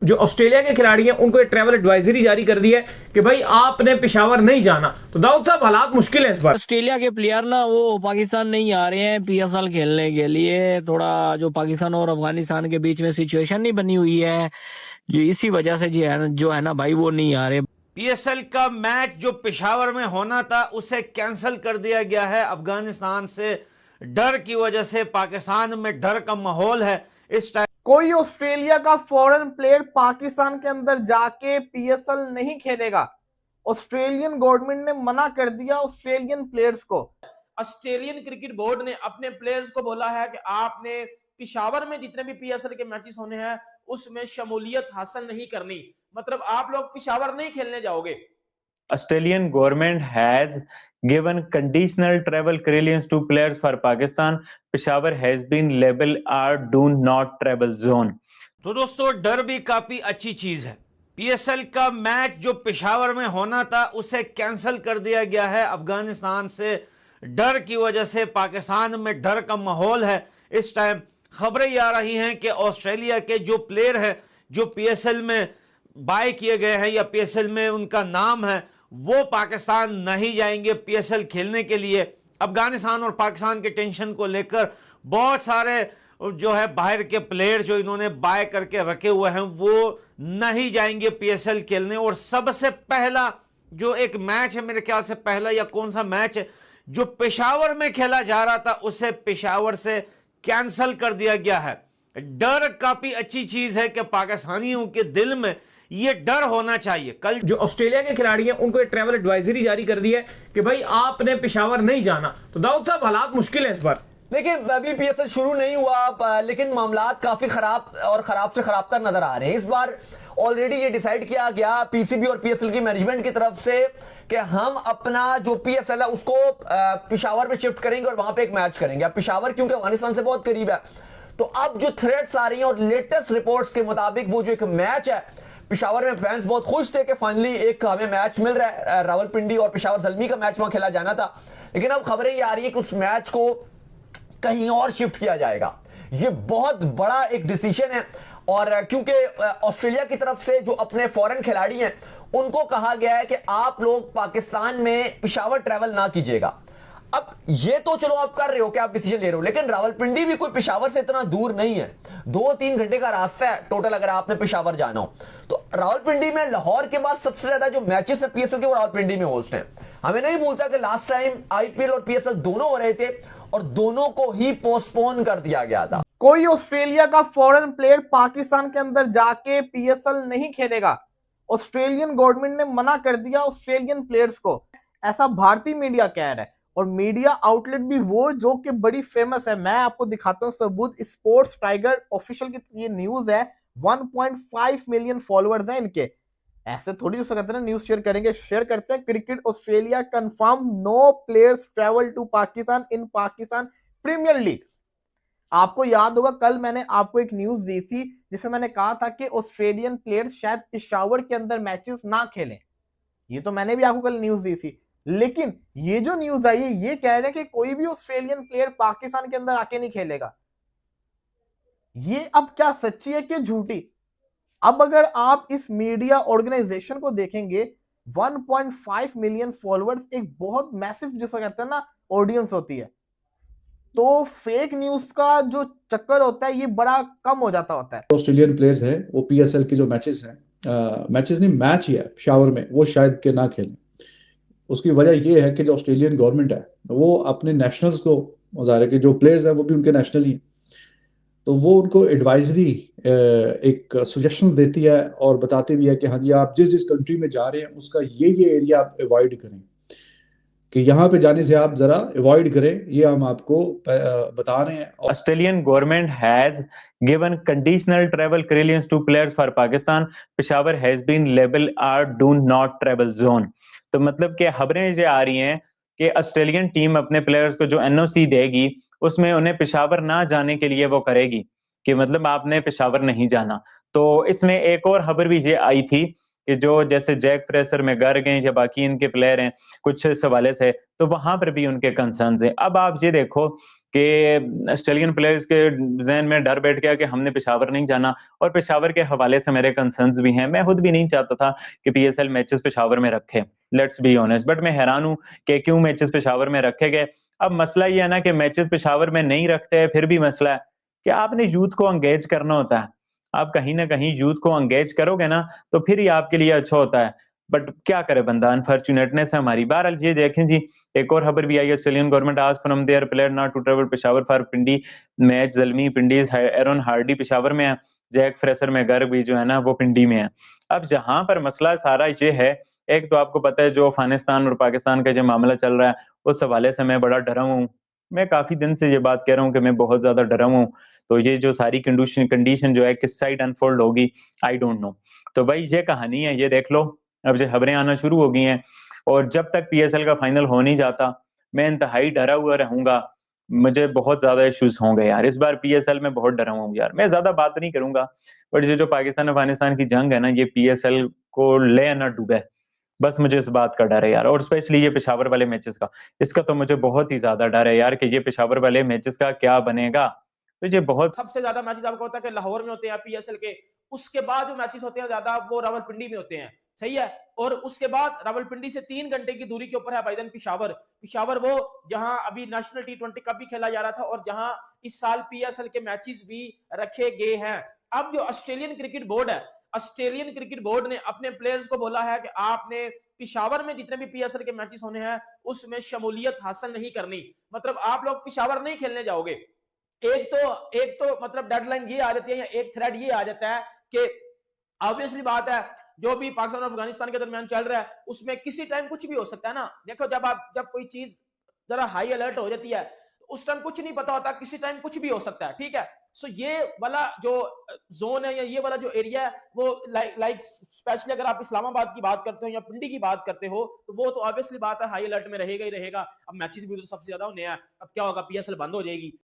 जो ऑस्ट्रेलिया के खिलाड़ी हैं उनको एक ट्रैवल एडवाइजरी जारी कर दी है कि भाई आपने पेशावर नहीं जाना। तो दाऊद साहब हालात मुश्किल है इस बार। ऑस्ट्रेलिया के प्लेयर ना वो पाकिस्तान नहीं आ रहे हैं पीएसएल खेलने के लिए। थोड़ा जो पाकिस्तान और अफगानिस्तान के बीच में सिचुएशन नहीं बनी हुई है, ये इसी वजह से जो है ना भाई वो नहीं आ रहे। पीएसएल का मैच जो पेशावर में होना था उसे कैंसिल कर दिया गया है अफगानिस्तान से। डर की वजह से पाकिस्तान में डर का माहौल है इस टाइम। कोई ऑस्ट्रेलिया का फॉरेन प्लेयर पाकिस्तान के अंदर जाके पीएसएल नहीं खेलेगा। ऑस्ट्रेलियन गवर्नमेंट ने मना कर दिया ऑस्ट्रेलियन प्लेयर्स को। ऑस्ट्रेलियन क्रिकेट बोर्ड ने अपने प्लेयर्स को बोला है कि आपने पिशावर में जितने भी पीएसएल के मैचेस होने हैं उसमें शमूलियत हासिल नहीं करनी, मतलब आप लोग पिशावर नहीं खेलने जाओगे। Australian government has given conditional travel clearance to players for Pakistan. Peshawar has been labeled a do not travel zone. तो दोस्तों डर भी काफी अच्छी चीज है। पीएसएल का मैच जो पेशावर में होना था उसे कैंसिल कर दिया गया है अफगानिस्तान से। डर की वजह से पाकिस्तान में डर का माहौल है इस टाइम। खबरें ये आ रही हैं कि ऑस्ट्रेलिया के जो प्लेयर हैं जो पीएसएल में बाय किए गए हैं या पीएसएल में उनका नाम है वो पाकिस्तान नहीं जाएंगे पीएसएल खेलने के लिए। अफगानिस्तान और पाकिस्तान के टेंशन को लेकर बहुत सारे जो है बाहर के प्लेयर जो इन्होंने बाय करके रखे हुए हैं वो नहीं जाएंगे पीएसएल खेलने। और सबसे पहला जो एक मैच है, मेरे ख्याल से पहला या कौन सा मैच है जो पेशावर में खेला जा रहा था उसे पेशावर से कैंसिल कर दिया गया है। डर काफी अच्छी चीज है कि पाकिस्तानियों के दिल में ये डर होना चाहिए। कल जो ऑस्ट्रेलिया के खिलाड़ी हैं उनको एक ट्रैवल एडवाइजरी जारी कर दी है कि भाई आपने पेशावर नहीं जाना। तो दाऊद साहब हालात मुश्किल है इस बार। देखिए अभी पीएसएल शुरू नहीं हुआ लेकिन मामलात काफी खराब और खराब से खराब तर नजर आ रहे हैं। इस बार ऑलरेडी ये डिसाइड किया गया पीसीबी और पीएसएल की मैनेजमेंट की तरफ से कि हम अपना जो पीएसएल है उसको पेशावर में शिफ्ट करेंगे और वहां पे एक मैच करेंगे। अब पेशावर क्योंकि अफगानिस्तान से बहुत करीब है तो अब जो थ्रेट्स आ रही हैं और लेटेस्ट रिपोर्ट्स के मुताबिक वो जो एक मैच है पेशावर में फैंस बहुत खुश थे कि फाइनली एक हमें मैच मिल रहा है। रावलपिंडी और पेशावर ज़ल्मी का मैच वहां खेला जाना था, लेकिन अब खबरें ये आ रही है कि उस मैच को कहीं और शिफ्ट किया जाएगा। ये बहुत बड़ा एक डिसीजन है और क्योंकि ऑस्ट्रेलिया की तरफ से जो अपने फॉरेन खिलाड़ी हैं उनको कहा गया है कि आप लोग पाकिस्तान में पेशावर ट्रैवल ना कीजिएगा। अब ये तो चलो आप कर रहे हो कि आप डिसीजन ले रहे हो, लेकिन रावलपिंडी भी कोई पेशावर से इतना दूर नहीं है, 2-3 घंटे का रास्ता है टोटल अगर आपने पेशावर जाना हो। तो रावलपिंडी में लाहौर के बाद सबसे ज्यादा जो मैचेस है पीएसएल के वो रावलपिंडी में होस्ट हैं। हमें नहीं भूलता कि लास्ट टाइम आईपीएल और पीएसएल दोनों हो रहे थे और दोनों को ही पोस्टपोन कर दिया गया था। कोई ऑस्ट्रेलिया का फॉरेन प्लेयर पाकिस्तान के अंदर जाके पीएसएल नहीं खेलेगा। ऑस्ट्रेलियन गवर्नमेंट ने मना कर दिया ऑस्ट्रेलियन प्लेयर्स को, ऐसा भारतीय मीडिया कह रहा है। और मीडिया आउटलेट भी वो जो कि बड़ी फेमस है। मैं आपको दिखाता हूं सबूत। स्पोर्ट्स टाइगर ऑफिशियल की ये न्यूज है। 1.5 मिलियन फॉलोअर्स हैं इनके। ऐसे थोड़ी हो सकता है ना न्यूज शेयर करेंगे। शेयर करते हैं। Cricket Australia confirm no players travel to Pakistan in Pakistan premier league. आपको याद होगा कल मैंने आपको एक न्यूज दी थी जिसमें मैंने कहा था कि ऑस्ट्रेलियन प्लेयर्स शायद पेशावर के अंदर मैचेस ना खेलें। ये तो मैंने भी आपको कल न्यूज दी थी, लेकिन ये जो न्यूज आई है ये कह रहे हैं कि कोई भी ऑस्ट्रेलियन प्लेयर पाकिस्तान के अंदर आके नहीं खेलेगा। ये अब क्या सच्ची है कि झूठी? अब अगर आप इस मीडिया ऑर्गेनाइजेशन को देखेंगे 1.5 मिलियन फॉलोअर्स एक बहुत मैसिव जिसको कहते हैं ना ऑडियंस होती है, तो फेक न्यूज का जो चक्कर होता है ये बड़ा कम हो जाता होता है। ऑस्ट्रेलियन प्लेयर्स हैं वो पीएसएल के जो मैचेस हैं मैचेस नहीं मैच ही है पेशावर में वो शायद के ना खेलें। उसकी वजह ये है कि जो ऑस्ट्रेलियन गवर्नमेंट है वो अपने नेशनल्स को ज़ाहिर है कि जो प्लेयर्स हैं वो भी उनके नेशनल ही, तो वो उनको एडवाइजरी एक सजेशन देती है और बताती भी है कि हाँ जी आप जिस जिस कंट्री में जा रहे हैं उसका ये एरिया आप अवॉइड करें, कि यहाँ पे जाने से आप जरा अवॉइड करें, ये हम आपको बता रहे हैं। Australian government has given conditional travel clearance to players for Pakistan. Peshawar has been labeled a do not travel zone. तो मतलब कि खबरें जो आ रही हैं कि ऑस्ट्रेलियन टीम अपने प्लेयर्स को जो एनओसी देगी उसमें उन्हें पेशावर ना जाने के लिए वो करेगी कि मतलब आपने पेशावर नहीं जाना। तो इसमें एक और खबर भी ये आई थी कि जो जैसे जैक फ्रेजर में घर गए या बाकी इनके प्लेयर हैं कुछ सवाले से, तो वहां पर भी उनके कंसर्न्स हैं। अब आप ये देखो कि ऑस्ट्रेलियन प्लेयर्स के जहन में डर बैठ गया कि हमने पेशावर नहीं जाना, और पेशावर के हवाले से मेरे कंसर्न्स भी हैं। मैं खुद भी नहीं चाहता था कि पीएसएल मैचेस पेशावर में रखे, लेट्स बी ऑनेस्ट, बट मैं हैरान हूं कि क्यों मैचेस पेशावर में रखे गए। अब मसला ये है ना कि मैचेस पेशावर में नहीं रखते हैं, फिर भी मसला है कि आपने यूथ को एंगेज करना होता है। आप कहीं ना कहीं यूथ को एंगेज करोगे ना तो फिर ही आपके लिए अच्छा होता है। बट क्या करे बंदा, अनफॉर्चुनेटनेस है हमारी। बहरहाल ये देखें जी, एक और खबर भी आई है, Australian government asked from their player not to travel Peshawar for Pindi match. Zalmi Pindi, Aaron Hardie Peshawar में है, जैक फ्रेसर मैगर भी जो है ना वो पिंडी में है। अब जहां पर मसला सारा ये है, एक तो आपको पता है जो अफगानिस्तान और पाकिस्तान का जो मामला चल रहा है उस हवाले से मैं बड़ा डरा हूँ। मैं काफी दिन से ये बात कह रहा हूँ कि मैं बहुत ज्यादा डरा हूँ। तो ये जो सारी कंडीशन जो है किस साइड अनफोल्ड होगी, आई डोंट नो। तो भाई ये कहानी है, ये देख लो। अब जो खबरें आना शुरू हो गई हैं, और जब तक पीएसएल का फाइनल हो नहीं जाता मैं इंतहाई डरा हुआ रहूंगा। मुझे बहुत ज्यादा इश्यूज होंगे यार, इस बार पीएसएल में बहुत डरा हूँ यार। मैं ज्यादा बात नहीं करूंगा, बट ये जो पाकिस्तान अफगानिस्तान की जंग है ना, ये पीएसएल को ले ना डूबे, बस मुझे इस बात का डर है यार। और स्पेशली ये पेशावर वाले मैचेस का, इसका तो मुझे बहुत ही ज्यादा डर है यार कि ये पेशावर वाले मैचेस का क्या बनेगा। तो ये बहुत सबसे ज्यादा मैचेस आपको पता है कि लाहौर में होते हैं पीएसएल के, उसके बाद जो मैचेस होते हैं ज्यादा वो रावलपिंडी में होते हैं, सही है। और उसके बाद रावलपिंडी से 3 घंटे की दूरी के ऊपर है भाईजान पिशावर। पिशावर वो जहां अभी नेशनल टी20 कप भी खेला जा रहा था और जहां इस साल पीएसएल के मैचेस भी रखे गए हैं। अब जो ऑस्ट्रेलियन क्रिकेट बोर्ड है, ऑस्ट्रेलियन क्रिकेट बोर्ड ने अपने प्लेयर्स को बोला है कि आपने पिशावर में जितने भी पीएसएल के मैचेस होने हैं उसमें शमूलियत हासिल नहीं करनी, मतलब आप लोग पिशावर नहीं खेलने जाओगे। एक तो मतलब डेडलाइन ये आ जाती है या एक थ्रेड ये आ जाता है कि ऑब्वियसली बात है जो भी पाकिस्तान और अफगानिस्तान के दरमियान चल रहा है उसमें किसी टाइम कुछ भी हो सकता है ना। देखो जब कोई चीज जरा हाई अलर्ट हो जाती है तो उस टाइम कुछ नहीं पता होता, किसी टाइम कुछ भी हो सकता है, ठीक है। सो ये वाला जो जोन है या ये वाला जो एरिया है वो लाइक स्पेशली अगर आप इस्लामाबाद की बात करते हो या पिंडी की बात करते हो तो वो तो ऑब्वियसली बात है हाई अलर्ट में रहेगा ही रहेगा। अब मैचेस भी तो सबसे ज्यादा होने हैं, अब क्या होगा, पीएसएल बंद हो जाएगी